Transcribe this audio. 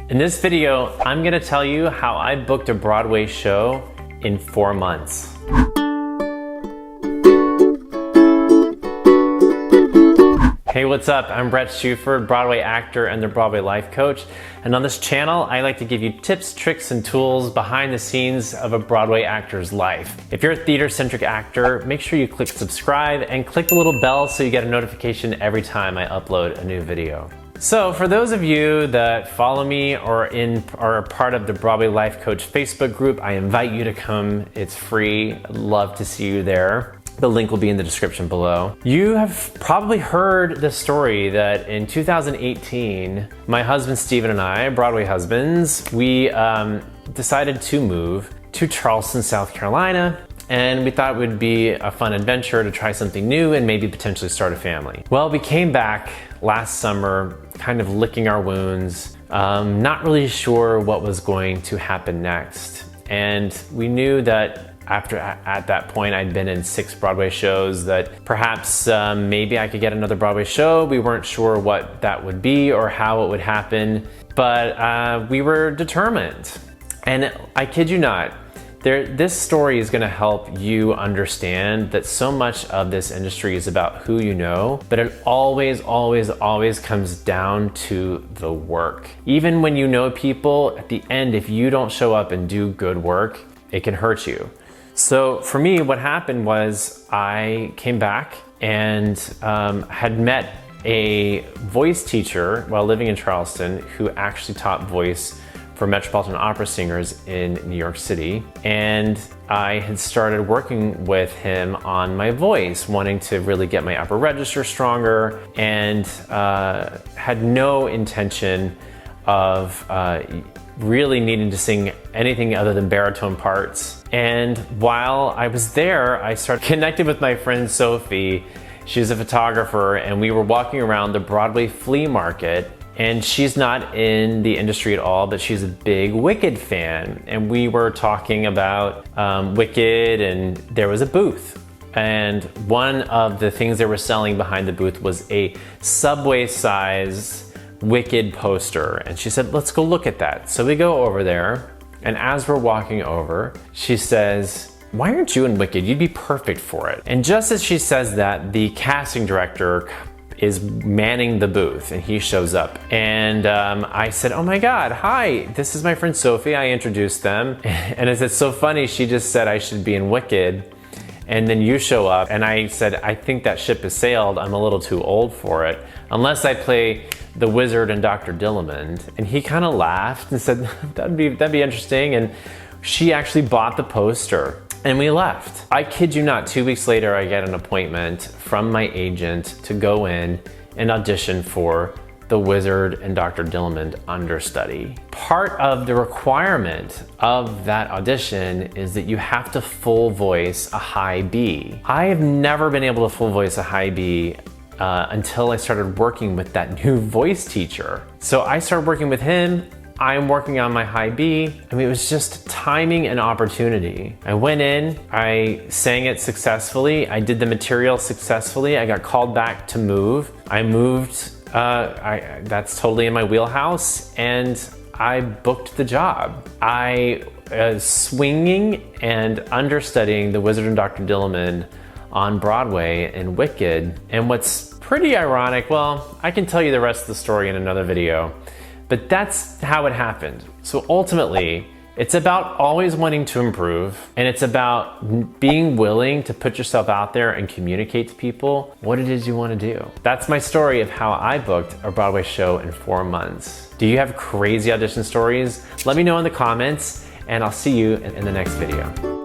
In this video, I'm gonna tell you how I booked a Broadway show in 4 months. Hey, what's up? I'm Bret Shuford, Broadway actor and the Broadway life coach. And on this channel, I like to give you tips, tricks, and tools behind the scenes of a Broadway actor's life. If you're a theater-centric actor, make sure you click subscribe and click the little bell so you get a notification every time I upload a new video. So for those of you that follow me or are a part of the Broadway Life Coach Facebook group, I invite you to come. It's free. I'd love to see you there. The link will be in the description below. You have probably heard the story that in 2018, my husband Steven and I, Broadway Husbands, we decided to move to Charleston, South Carolina. And we thought it would be a fun adventure to try something new and maybe potentially start a family. Well, we came back last summer, kind of licking our wounds, not really sure what was going to happen next. And we knew that at that point, I'd been in 6 Broadway shows, that perhaps maybe I could get another Broadway show. We weren't sure what that would be or how it would happen, but we were determined. And I kid you not, this story is going to help you understand that so much of this industry is about who you know, but it always comes down to the work. Even when you know people, at the end, if you don't show up and do good work, it can hurt you. So for me, what happened was I came back and had met a voice teacher while living in Charleston who actually taught voice for Metropolitan Opera singers in New York City. And I had started working with him on my voice, wanting to really get my upper register stronger, and had no intention of really needing to sing anything other than baritone parts. And while I was there, I started connecting with my friend Sophie. She's a photographer, and we were walking around the Broadway flea market. And she's not in the industry at all, but she's a big Wicked fan. And we were talking about Wicked, and there was a booth. And one of the things they were selling behind the booth was a Subway-size Wicked poster. And she said, let's go look at that. So we go over there, and as we're walking over, she says, why aren't you in Wicked? You'd be perfect for it. And just as she says that, the casting director is manning the booth, and he shows up. And I said, oh my God, hi, this is my friend Sophie. I introduced them. And it's so funny, she just said I should be in Wicked, and then you show up. And I said, I think that ship has sailed. I'm a little too old for it, unless I play the Wizard and Dr. Dillamond. And he kind of laughed and said, that'd be interesting. And she actually bought the poster. And we left. I kid you not, 2 weeks later, I get an appointment from my agent to go in and audition for the Wizard and Dr. Dillamond understudy. Part of the requirement of that audition is that you have to full voice a high B. I have never been able to full voice a high B until I started working with that new voice teacher. So I started working with him. I'm working on my high B. I mean, it was just timing and opportunity. I went in, I sang it successfully, I did the material successfully, I got called back to move. I moved, that's totally in my wheelhouse, and I booked the job. I was swinging and understudying the Wizard and Dr. Dillamond on Broadway in Wicked. And what's pretty ironic, well, I can tell you the rest of the story in another video, but that's how it happened. So ultimately, it's about always wanting to improve, and it's about being willing to put yourself out there and communicate to people what it is you want to do. That's my story of how I booked a Broadway show in 4 months. Do you have crazy audition stories? Let me know in the comments, and I'll see you in the next video.